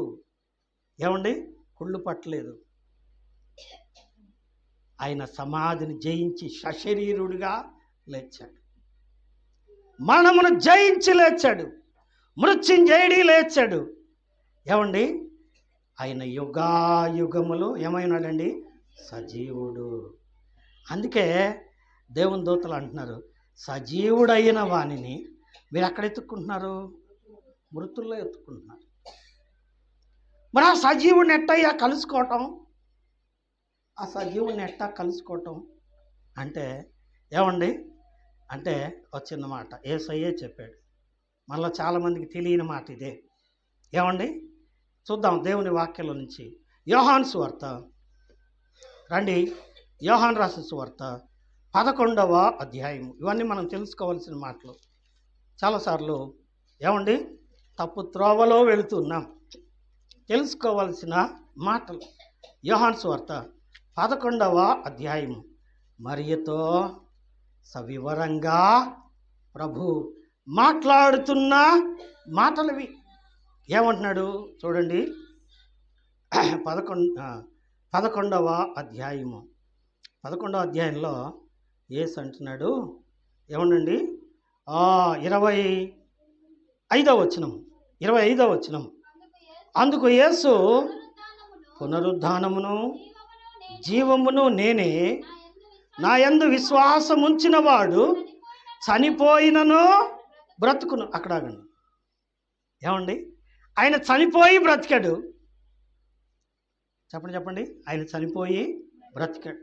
ఏమండి? కుళ్ళు పట్టలేదు. ఆయన సమాధిని జయించి సశరీరుడిగా లేచాడు. మరణమును జయించి లేచాడు. మృత్యుంజయుడి లేచాడు. ఏమండి? ఆయన యుగాయుగములు ఏమైనాడండి? సజీవుడు. అందుకే దేవుని దూతలు అంటున్నారు, సజీవుడైన వాణిని మీరు ఎక్కడ ఎత్తుక్కుంటున్నారు? మృతుల్లో ఎత్తుకుంటున్నారు. మరి ఆ సజీవుడిని ఎట్టయ్యా కలుసుకోవటం, ఆ సజీవుడిని ఎట్టా కలుసుకోవటం అంటే ఏమండి, అంటే ఒక చిన్న మాట యేసయ్యే చెప్పాడు. మళ్ళీ చాలామందికి తెలియని మాట ఇదే. ఏమండి, చూద్దాం దేవుని వాక్యంలో నుంచి. యోహాను సువార్త రండి, యోహాను రాసిన సువార్త 11వ అధ్యాయం. ఇవన్నీ మనం తెలుసుకోవాల్సిన మాటలు. చాలాసార్లు ఏమండి తప్పు త్రోవలో వెళుతున్నాం. తెలుసుకోవాల్సిన మాటలు. యోహాను సువార్త 11వ అధ్యాయం. మరియతో సవివరంగా ప్రభు మాట్లాడుతున్న మాటలవి. ఏమంటున్నాడు చూడండి, 11వ అధ్యాయము. 11వ అధ్యాయంలో యేసు అంటున్నాడు ఏమండి, 25వ వచనం. అందుకు యేసు పునరుద్ధానమును జీవమును నేనే, నా యందు విశ్వాసముంచిన వాడు చనిపోయినను బ్రతుకును. అక్కడ ఆగండి. ఏమండి, ఆయన చనిపోయి బ్రతికాడు. చెప్పండి. ఆయన చనిపోయి బ్రతికాడు.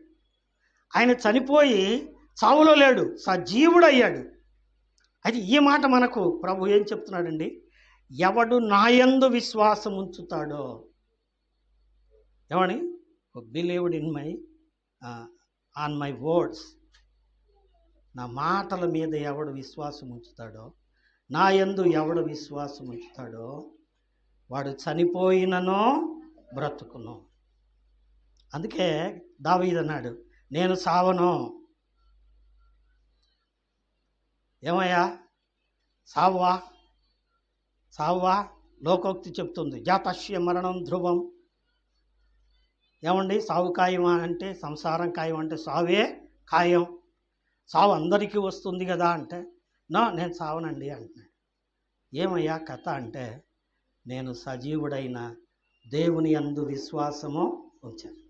ఆయన చనిపోయి చావులో లేడు, సజీవుడయ్యాడు. అయితే ఈ మాట మనకు ప్రభు ఏం చెప్తున్నాడండి, ఎవడు నాయందు విశ్వాసం ఉంచుతాడో, ఏమని, believed in my on my words, నా మాటల మీద ఎవడు విశ్వాసం ఉంచుతాడో, నా యందు ఎవడు విశ్వాసం ఉంచుతాడో వాడు చనిపోయిననో బ్రతుకును. అందుకే దావీదు అన్నాడు, నేను సావను. ఏమయ్యా, సావా లోకోక్తి చెప్తుంది, జాతస్య మరణం ధ్రువం. ఏమండి, సావు ఖాయం అంటే, సంసారం ఖాయం అంటే సావే ఖాయం. సావు అందరికీ వస్తుంది కదా అంటే, నేను సావనండి అంటున్నాడు. ఏమయ్యా కథ అంటే, నేను సజీవుడైన దేవుని యందు విశ్వాసము ఉంచాను.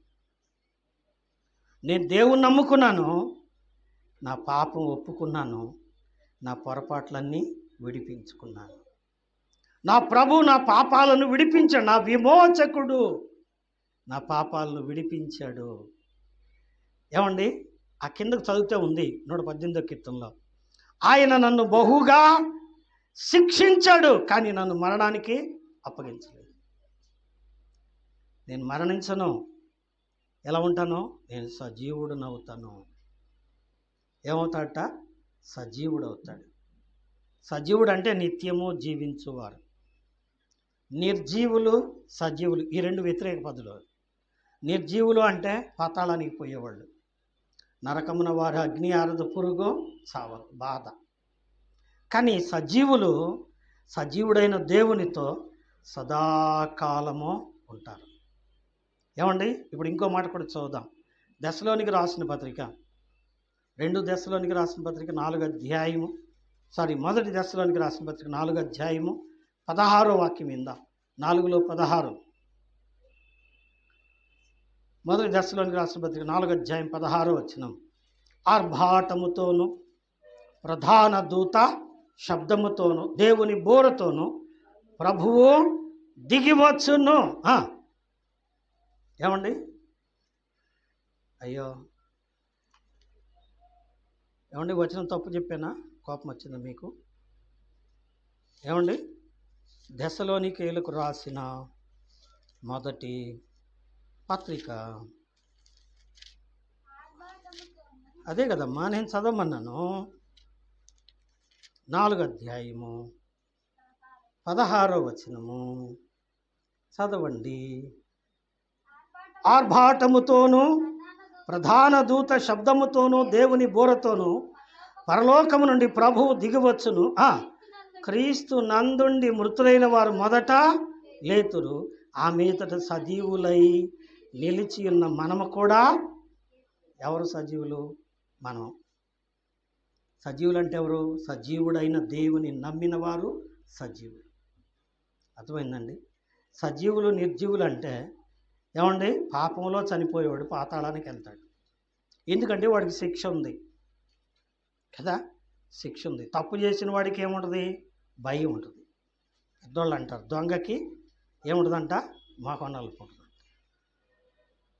నేను దేవుని నమ్ముకున్నాను, నా పాపం ఒప్పుకున్నాను, నా పొరపాట్లన్నీ విడిపించుకున్నాను. నా ప్రభు నా పాపాలను విడిపించాడు, నా విమోచకుడు నా పాపాలను విడిపించాడు. ఏమండి, ఆ కిందకు చదివితే ఉంది 118వ కీర్తనలో, ఆయన నన్ను బహుగా శిక్షించాడు కానీ నన్ను మరణానికి అప్పగించలేదు. నేను మరణించను, ఎలా ఉంటానో నేను సజీవుడు అవుతాను. ఏమవుతాడట, సజీవుడు అవుతాడు. సజీవుడు అంటే నిత్యము జీవించువారు. నిర్జీవులు సజీవులు ఈ రెండు వ్యతిరేక పదులు. నిర్జీవులు అంటే పాతాళానికి పోయేవాళ్ళు, నరకమున వారు అగ్ని ఆరదు, పురుగు చావదు, బాధ. కానీ సజీవుడైన దేవునితో సదాకాలము ఉంటారు. ఏమండి, ఇప్పుడు ఇంకో మాట కూడా చూద్దాం. దశలోనికి రాసిన పత్రిక 2 దశలోనికి రాసిన పత్రిక 4వ అధ్యాయము, మొదటి దశలోనికి రాసిన పత్రిక 4వ అధ్యాయము 16వ వాక్యం ఇందా, 4:16. మొదటి దశలోనికి రాసిన పత్రిక 4వ అధ్యాయం 16వ వచనం. ఆర్భాటముతోను ప్రధాన దూత శబ్దముతోను దేవుని బోరతోను ప్రభువు దిగివచ్చును. ఏమండి, అయ్యో ఏమండి, వచనం తప్పు చెప్పానా? కోపం వచ్చిందా మీకు? ఏమండి, దశలోనికేయులకు రాసిన మొదటి పత్రిక అదే కదమ్మా, నేను చదవమన్నాను. 4వ అధ్యాయము 16వ వచనము చదవండి. ఆర్భాటముతోను ప్రధాన దూత శబ్దముతోను దేవుని బోరతోను పరలోకము నుండి ప్రభువు దిగివచ్చును. క్రీస్తు నందుండి మృతులైన వారు మొదట లేతురు, ఆ మీదట సజీవులై నిలిచి ఉన్న మనము కూడా. ఎవరు సజీవులు? మనం. సజీవులు అంటే ఎవరు? సజీవుడైన దేవుని నమ్మిన వారు సజీవులు. అర్థమైందండి? సజీవులు నిర్జీవులు అంటే ఏమండి, పాపంలో చనిపోయేవాడు పాతాళానికి వెళ్తాడు. ఎందుకంటే వాడికి శిక్ష ఉంది కదా, శిక్ష ఉంది. తప్పు చేసిన వాడికి ఏముంటుంది? భయం ఉంటుంది. పెద్దోళ్ళు అంటారు దొంగకి ఏముంటుందంట? మా కొండలు పుట్టిన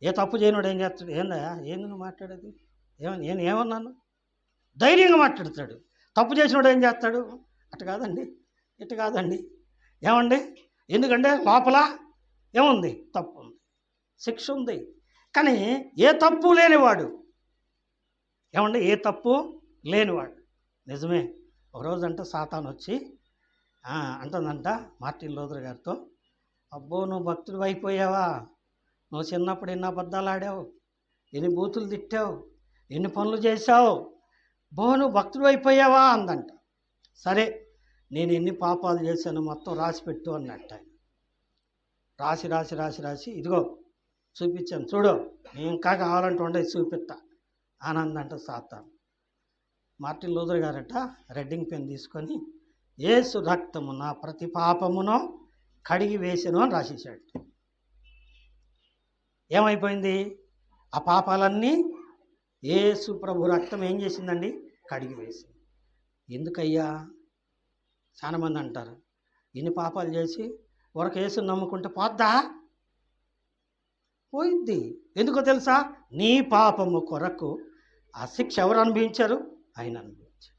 ఏ తప్పు చేయనోడు ఏం చేస్తాడు? ఏందా ఏంది నువ్వు మాట్లాడేది? నేను ఏమన్నాను? ధైర్యంగా మాట్లాడతాడు. తప్పు చేసినోడు ఏం చేస్తాడు? అటు కాదండి, ఇటు కాదండి. ఏమండి? ఎందుకంటే లోపల ఏముంది? తప్పు ఉంది, శిక్ష ఉంది. కానీ ఏ తప్పు లేనివాడు, ఏమండి, ఏ తప్పు లేనివాడు. నిజమే. ఒకరోజంట సాతాను వచ్చి అంటుందంట మార్టిన్ లూథర్ గారితో, అబ్బో నువ్వు భక్తుడు అయిపోయావా, నువ్వు చిన్నప్పుడు ఎన్ని అబద్ధాలు ఆడావు, ఎన్ని బూతులు తిట్టావు, ఎన్ని పనులు చేశావు, నువ్వు భక్తుడు అయిపోయావా అందంట. సరే నేను ఎన్ని పాపాలు చేశాను మొత్తం రాసి పెట్టు అన్నట్ట. రాసి రాసి రాసి రాసి ఇదిగో చూపించాను చూడు, నేను ఇంకా కావాలంటే ఉండేది చూపిస్తా ఆనందంట సాతాను. మార్టిన్ లూథర్ గారట రెడ్డింగ్ పెన్ తీసుకొని యేసు రక్తము నా ప్రతి పాపమును కడిగి వేసెను అని రాసేసాడు. ఏమైపోయింది? ఆ పాపాలన్నీ యేసు ప్రభు రక్తం ఏం చేసిందండి? కడిగి వేసింది. ఎందుకయ్యా? చాలామంది అంటారు, ఇన్ని పాపాలు చేసి ఒక యేసుని నమ్ముకుంటే పోద్దా? పోయిద్ది. ఎందుకో తెలుసా? నీ పాపము కొరకు ఆ శిక్ష ఎవరు అనుభవించారు? ఆయన అనుభవించారు.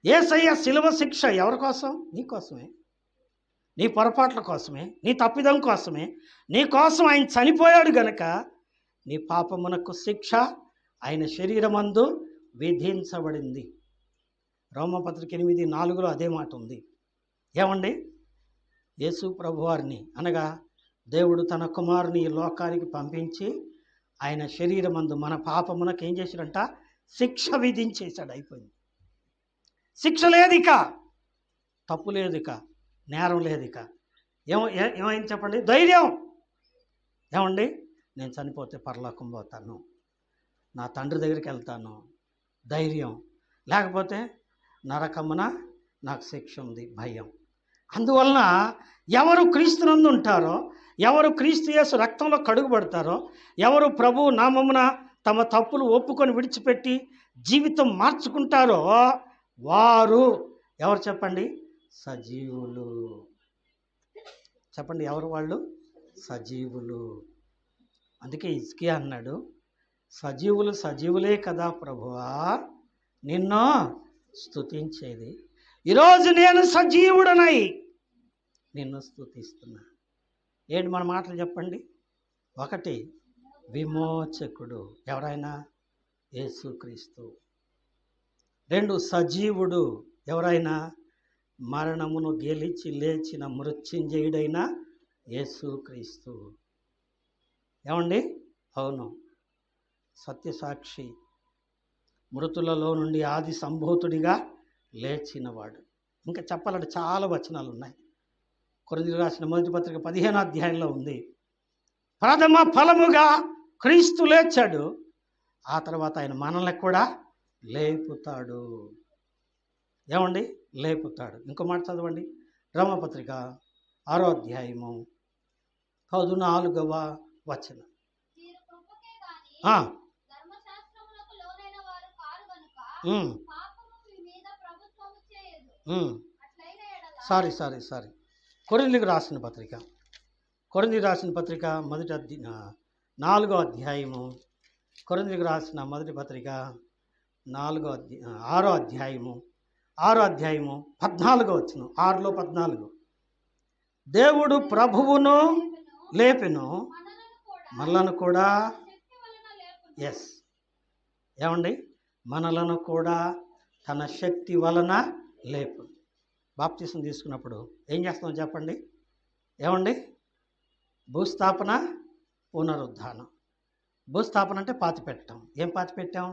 యేసయ్య శిలువ శిక్ష ఎవరి కోసం? నీ కోసమే, నీ పొరపాట్ల కోసమే, నీ తప్పిదం కోసమే. నీ కోసం ఆయన చనిపోయాడు గనక నీ పాపమునకు శిక్ష ఆయన శరీరమందు విధించబడింది. రోమపత్రిక 8:4 అదే మాట ఉంది. ఏమండి? యేసు ప్రభువారిని అనగా దేవుడు తన కుమారుని ఈ లోకానికి పంపించి ఆయన శరీరమందు మన పాపమునకు ఏం చేశాడంట? శిక్ష విధించేశాడు. అయిపోయింది. శిక్ష లేదు ఇక, తప్పు లేదు ఇక, నేరం లేదు ఇక. ఏమైంది చెప్పండి? ధైర్యం. ఏమండి? నేను చనిపోతే పరలోకం పోతాను, నా తండ్రి దగ్గరికి వెళ్తాను, ధైర్యం. లేకపోతే నరకమున నాకు శిక్ష ఉంది, భయం. అందువలన ఎవరు క్రీస్తునందు ఉంటారో, ఎవరు క్రీస్తు యేసు రక్తంలో కడుగుబడతారో, ఎవరు ప్రభు నామమున తమ తప్పులు ఒప్పుకొని విడిచిపెట్టి జీవితం మార్చుకుంటారో వారు ఎవరు చెప్పండి? సజీవులు. చెప్పండి, ఎవరు వాళ్ళు? సజీవులు. అందుకే హిజ్కియా అన్నాడు, సజీవులు సజీవులే కదా ప్రభువా నిన్ను స్తుతించేది. ఈరోజు నేను సజీవుడనై నిన్ను స్తుతిస్తున్నా. ఏంటి మన మాటలు చెప్పండి? 1 విమోచకుడు ఎవరైనా? యేసుక్రీస్తు. 2 సజీవుడు ఎవరైనా? మరణమును గెలిచి లేచిన మృత్యుంజయుడైన యేసుక్రీస్తు. ఏమండి? అవును, సత్యసాక్షి, మృతులలో నుండి ఆది సంభూతుడిగా లేచినవాడు. ఇంకా చెప్పాలంటే చాలా వచనాలు ఉన్నాయి. కొరింథీయులకు రాసిన మొదటి పత్రిక 15వ అధ్యాయంలో ఉంది, ప్రథమ ఫలముగా క్రీస్తు లేచాడు, ఆ తర్వాత ఆయన మనల్ని కూడా లేపుతాడు. ఏమండి? లేపుతాడు. ఇంకో మాట చదవండి, రోమపత్రిక 6వ అధ్యాయము 14వ వచనం. సారీ కొరింథీయులకు రాసిన పత్రిక, కొరింథీయులకు రాసిన పత్రిక 4వ అధ్యాయము, కొరింథీయులకు రాసిన మొదటి పత్రిక 6వ అధ్యాయము 14వ వచనం. 6లో 14. దేవుడు ప్రభువును లేపెను, మనలను కూడా. ఎస్, ఏమండి? మనలను కూడా తన శక్తి వలన లేపు. బాప్తిసం తీసుకున్నప్పుడు ఏం చేస్తాం చెప్పండి? ఏమండి? భూస్థాపన, పునరుద్ధానం. భూస్థాపన అంటే పాతి పెట్టాం. ఏం పాతి పెట్టాం?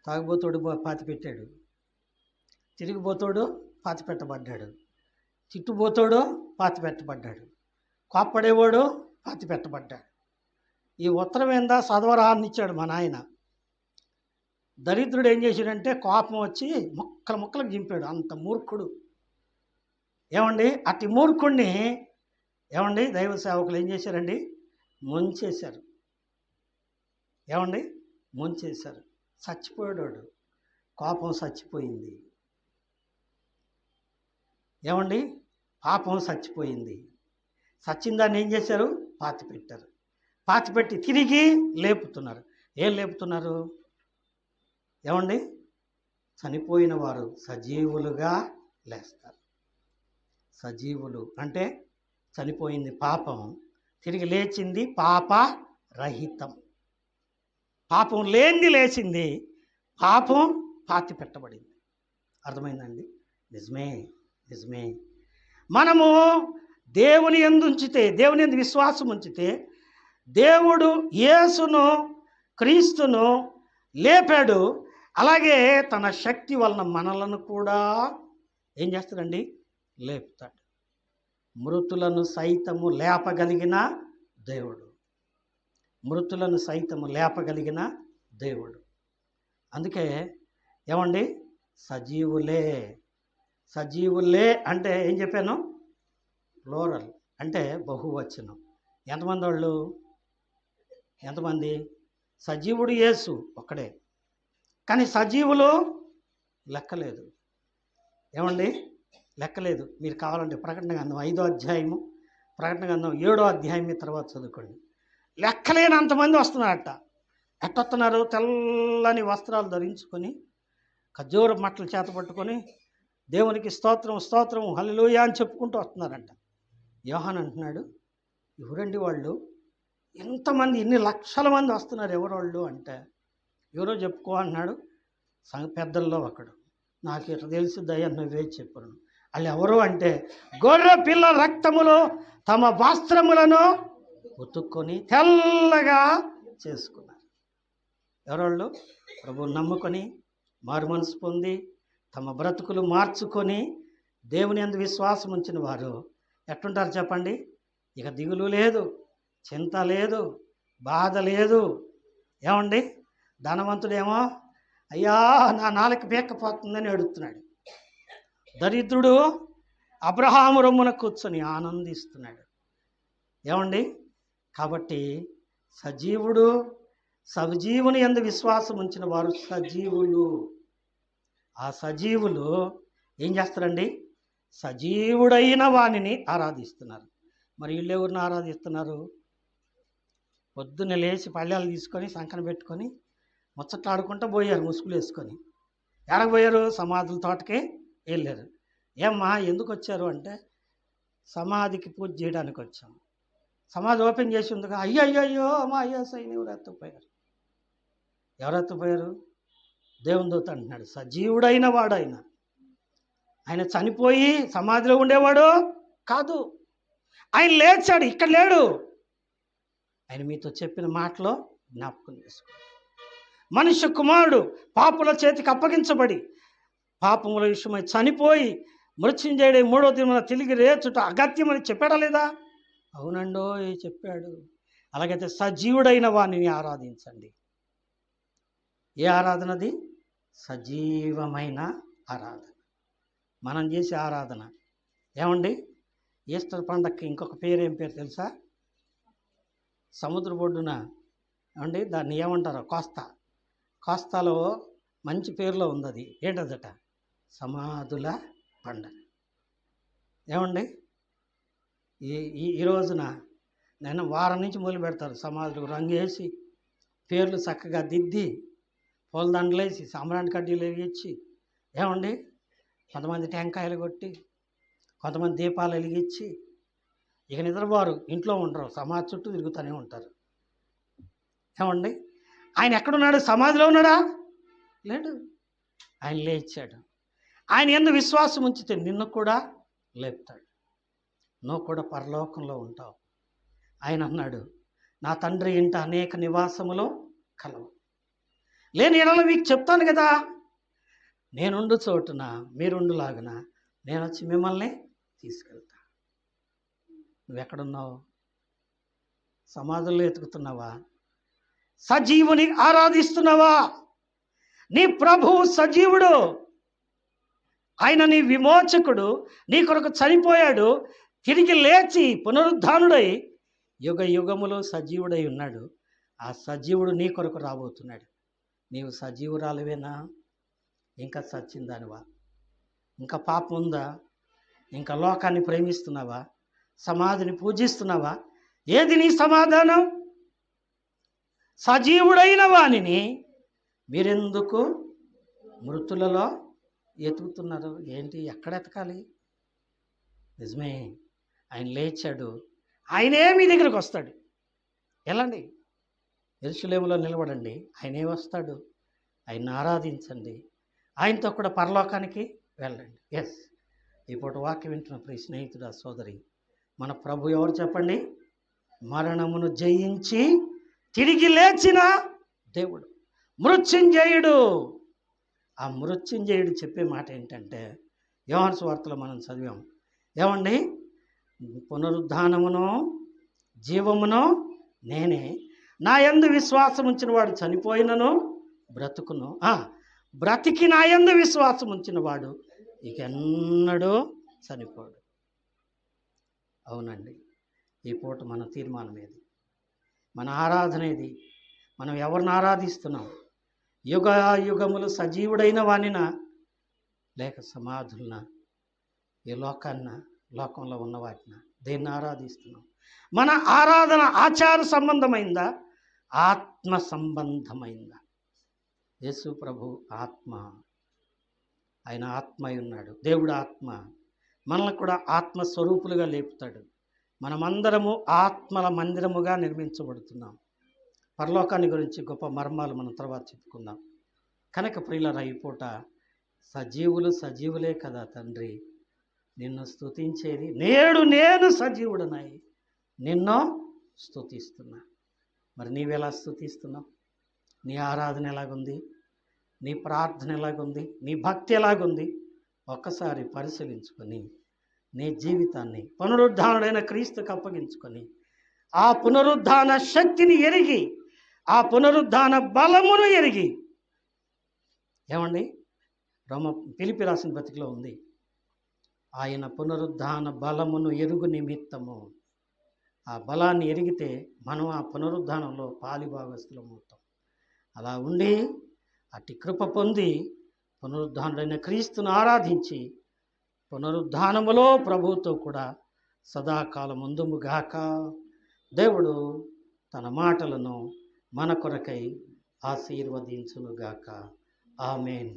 తాగుబోతోడు పాతి పెట్టాడు, తిరిగిపోతాడు పాతి పెట్టబడ్డాడు, చిట్టుపోతాడు పాతి పెట్టబడ్డాడు, కోప్పడేవాడు పాతి పెట్టబడ్డాడు. ఈ ఉత్తరం ఏందా సదవరాన్ని ఇచ్చాడు మా నాయన. దరిద్రుడు ఏం చేశాడంటే కోపం వచ్చి ముక్కలకు చింపాడు. అంత మూర్ఖుడు. ఏమండి? అట్టి మూర్ఖుడిని ఏమండి దైవ సేవకులు ఏం చేశారండి? ముంచేశారు. ఏమండి? ముంచేశారు. చచ్చిపోయాడు. కోపం చచ్చిపోయింది. ఏమండి? పాపం చచ్చిపోయింది. సచ్చిందాన్ని ఏం చేశారు? పాతిపెట్టారు. పాతిపెట్టి తిరిగి లేపుతున్నారు. ఏం లేపుతున్నారు? ఏమండి? చనిపోయిన వారు సజీవులుగా లేస్తారు. సజీవులు అంటే చనిపోయింది పాపం, తిరిగి లేచింది పాప రహితం. పాపం లేనిది లేచింది, పాపం పాతి పెట్టబడింది. అర్థమైందండి? నిజమే, నిజమే. మనము దేవుని యందు ఉంచితే, దేవుని యందు విశ్వాసం ఉంచితే, దేవుడు యేసును క్రీస్తును లేపాడు. అలాగే తన శక్తి వలన మనలను కూడా ఏం చేస్తాడండి? లేపుతాడు. మృతులను సైతము లేపగలిగిన దేవుడు. మృతులను సైతము లేపగలిగిన దేవుడు. అందుకే ఏమండి? సజీవులే. సజీవులే అంటే ఏం చెప్పాను? ప్లోరల్ అంటే బహువచనం. ఎంతమంది వాళ్ళు? ఎంతమంది? సజీవుడు యేసు ఒక్కడే, కానీ సజీవులు లెక్కలేదు. ఏమండి? లెక్కలేదు. మీరు కావాలంటే ప్రకటన గ్రంథం 5వ అధ్యాయము, ప్రకటన గ్రంథం 7వ అధ్యాయం తర్వాత చదువుకోండి. లెక్కలేనంతమంది వస్తున్నారట. ఎట్టొస్తున్నారు? తెల్లని వస్త్రాలు ధరించుకొని, ఖర్జూర మట్టలు చేత పట్టుకొని, దేవునికి స్తోత్రం స్తోత్రం హల్లెలూయా అని చెప్పుకుంటూ వస్తున్నారంట. యోహాను అంటున్నాడు, ఎవరండి వాళ్ళు? ఎంతమంది, ఇన్ని లక్షల మంది వస్తున్నారు, ఎవరు వాళ్ళు అంటే, ఎవరో చెప్పుకో అన్నాడు పెద్దల్లో ఒకడు. నాకు ఇట్లా తెలుసుద్దయ్యా, నువ్వే చెప్పను. వాళ్ళు ఎవరు అంటే, గొర్రె పిల్ల రక్తములో తమ వస్త్రములను ఉతుక్కొని తెల్లగా చేసుకున్నారు. ఎవరోళ్ళు? ప్రభువుని నమ్ముకొని మారు మనసు పొంది తమ బ్రతుకులు మార్చుకొని దేవుని యందు విశ్వాసం ఉంచిన వారు ఎట్టుంటారు చెప్పండి? ఇక దిగులు లేదు, చింత లేదు, బాధ లేదు. ఏమండి? ధనవంతుడేమో అయ్యా నా నాలుక పీక్కపోతుందని అడుగుతున్నాడు. దరిద్రుడు అబ్రహాము రొమ్మున కూర్చొని ఆనందిస్తున్నాడు. ఏమండి? కాబట్టి సజీవుడు, సజీవుని యందు విశ్వాసం ఉంచిన వారు సజీవులు. ఆ సజీవులు ఏం చేస్తారండి? సజీవుడైన వానిని ఆరాధిస్తున్నారు. మరి వీళ్ళు ఎవరిని ఆరాధిస్తున్నారు? పొద్దున్న లేచి పళ్ళాలు తీసుకొని సంకన పెట్టుకొని ముచ్చట్లాడుకుంటూ పోయారు, ముసుగులు వేసుకొని. ఎక్కడికి పోయారు? సమాధుల తోటకే వెళ్ళారు. ఏమ్మా ఎందుకు వచ్చారు అంటే, సమాధికి పూజ చేయడానికి వచ్చాము. సమాధి ఓపెన్ చేసి ఉందిగా, అయ్యో మా అయ్యో సైని ఎవరు ఎత్తపోయారు? ఎవరు ఎత్తపోయారు? దేవుని దూత అంటున్నాడు, సజీవుడైన వాడు ఆయన. ఆయన చనిపోయి సమాధిలో ఉండేవాడు కాదు, ఆయన లేచాడు, ఇక్కడ లేడు. ఆయన మీతో చెప్పిన మాటలో జ్ఞాపకం చేసుకోండి. మనుష్య కుమారుడు పాపుల చేతికి అప్పగించబడి పాపముల విషయమై చనిపోయి మృత్యుంజయుడై 3వ దినమున తిరిగి రేచుట అగత్యమని చెప్పాడా లేదా? అవునండో చెప్పాడు. అలాగైతే సజీవుడైన వానిని ఆరాధించండి. ఏ ఆరాధనది? సజీవమైన ఆరాధన. మనం చేసే ఆరాధన. ఏమండి? ఈస్టర్ పండగకి ఇంకొక పేరు, ఏం పేరు తెలుసా? సముద్ర ఒడ్డున ఏమండి దాన్ని ఏమంటారో, కోస్తాలో మంచి పేరులో ఉంది. అది ఏంటదట? సమాధుల పండగ. ఏమండి? ఈ రోజున నేను వారం నుంచి మొదలు పెడతారు. సమాధులకు రంగేసి, పేర్లు చక్కగా దిద్ది, పూలదండలు వేసి, సాంబ్రాణి కడ్డీలు వెలిగించి, ఏమండి కొంతమంది టెంకాయలు కొట్టి, కొంతమంది దీపాలు వెలిగించి, ఇక నిద్రపోరు, ఇంట్లో ఉండరు, సమాధి చుట్టూ తిరుగుతూనే ఉంటారు. ఏమండి? ఆయన ఎక్కడున్నాడు? సమాధిలో ఉన్నాడా? లేడు. ఆయన లేచాడు. ఆయన యందు విశ్వాసం ఉంచితే నిన్ను కూడా లేపుతాడు. నువ్వు కూడా పరలోకంలో ఉంటావు. ఆయన అన్నాడు, నా తండ్రి ఇంట అనేక నివాసములో కలవు. లేని ఎడల మీకు చెప్తాను కదా, నేనుండు చోటున మీరుండులాగున నేను వచ్చి మిమ్మల్ని తీసుకెళ్తా. నువ్వెక్కడున్నావు? సమాధుల్లో ఎతుకుతున్నావా? సజీవుని ఆరాధిస్తున్నావా? నీ ప్రభువు సజీవుడు. ఆయన నీ విమోచకుడు. నీ కొరకు చనిపోయాడు, తిరిగి లేచి పునరుద్ధానుడై యుగ యుగములో సజీవుడై ఉన్నాడు. ఆ సజీవుడు నీ కొరకు రాబోతున్నాడు. నీవు సజీవురాలువేనా? ఇంకా సచ్చిందానివా? ఇంకా పాపం ఉందా? ఇంకా లోకాన్ని ప్రేమిస్తున్నావా? సమాధిని పూజిస్తున్నావా? ఏది నీ సమాధానం? సజీవుడైన వానిని మీరెందుకు మృతులలో ఎతుకుతున్నారు? ఏంటి, ఎక్కడ ఎతకాలి? నిజమే, ఆయన లేచాడు, ఆయనే మీ దగ్గరికి వస్తాడు. వెళ్ళండి, యెరూషలేములో నిలబడండి, ఆయనే వస్తాడు. ఆయన్ని ఆరాధించండి, ఆయనతో కూడా పరలోకానికి వెళ్ళండి. ఎస్, ఈ పూట వాక్యం వింటున్న ప్రియ స్నేహితుడా, సోదరి, మన ప్రభు ఎవరు చెప్పండి? మరణమును జయించి తిరిగి లేచిన దేవుడు, మృత్యుంజయుడు. ఆ మృత్యుంజయుడు చెప్పే మాట ఏంటంటే, యోహాను సువార్తలో మనం చదివాం. ఏమండి, పునరుద్ధానమును జీవమును నేనే, నా యందు విశ్వాసం ఉంచిన వాడు చనిపోయినను బ్రతుకును, బ్రతికి నా యందు విశ్వాసం ఉంచిన వాడు ఇక ఎన్నడూ చనిపోడు. అవునండి, ఈ పూట మన తీర్మానం ఏది? మన ఆరాధన ఏది? మనం ఎవరిని ఆరాధిస్తున్నాం? యుగ యుగములు సజీవుడైన వానినా, లేక సమాధులన, ఈ లోకంలో ఉన్న వాటిన? దేన్ని ఆరాధిస్తున్నాం? మన ఆరాధన ఆచార సంబంధమైందా, ఆత్మ సంబంధమైందా? యేసు ప్రభు ఆత్మ, ఆయన ఆత్మ అయి ఉన్నాడు. దేవుడు ఆత్మ, మనల్ని కూడా ఆత్మస్వరూపులుగా లేపుతాడు. మనమందరము ఆత్మల మందిరముగా నిర్మించబడుతున్నాం. పరలోకాన్ని గురించి గొప్ప మర్మాలు మనం తర్వాత చెప్పుకుందాం. కనుక ప్రియులారా, ఈ పూట సజీవులు సజీవులే కదా తండ్రి నిన్ను స్తుతించేది. నేడు నేను సజీవుడనై నిన్ను స్తుతిస్తున్నా. మరి నీవెలా స్తుతిస్తున్నావు? నీ ఆరాధన ఎలాగుంది? నీ ప్రార్థన ఎలాగుంది? నీ భక్తి ఎలాగుంది? ఒక్కసారి పరిశీలించుకొని నీ జీవితాన్ని పునరుద్ధానుడైన క్రీస్తుకు అప్పగించుకొని, ఆ పునరుద్ధాన శక్తిని ఎరిగి, ఆ పునరుద్ధాన బలమును ఎరిగి, ఏమండి, ఫిలిప్పీ రాసిన పత్రికలో ఉంది, ఆయన పునరుద్ధాన బలమును ఎరుగు నిమిత్తము. ఆ బలాన్ని ఎరిగితే మనం ఆ పునరుద్ధానంలో పాలిభాగస్తులం అవుతాం. అలా ఉండి అట్టి కృప పొంది పునరుద్ధానుడైన క్రీస్తును ఆరాధించి పునరుద్ధానములో ప్రభువుతో కూడా సదాకాలం ముందుముగాక. దేవుడు తన మాటలను మన కొరకై ఆశీర్వదించునుగాక. ఆమేన్.